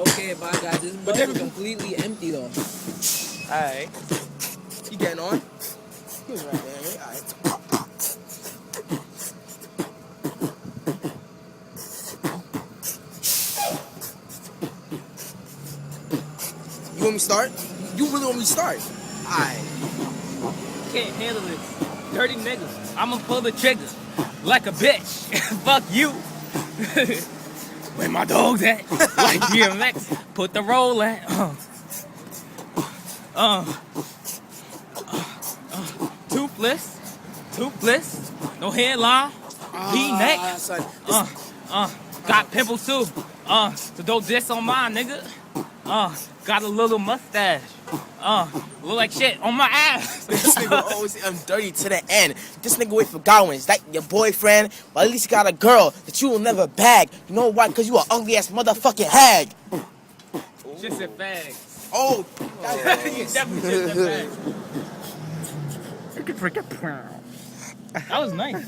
Okay, bye guys. This bus is completely empty though. Alright. You getting on? He was right there, right? Alright. You want me to start? You really want me to start? Alright. Can't handle this. Dirty nigga. I'ma pull the trigger like a bitch. Fuck you. Where my dogs at? Like DMX. Put the roll at. Toothless. Toothless. No hairline. V-neck. Son. Got pimples too. So don't diss on mine, nigga. Got a little mustache. Look like shit on my ass. This nigga always say I'm dirty to the end. This nigga wait for Godwin. Is that your boyfriend? Well, at least you got a girl that you will never bag. You know why? Because you an ugly ass motherfucking hag. Just a fag. Oh, You definitely just a fag. That was nice.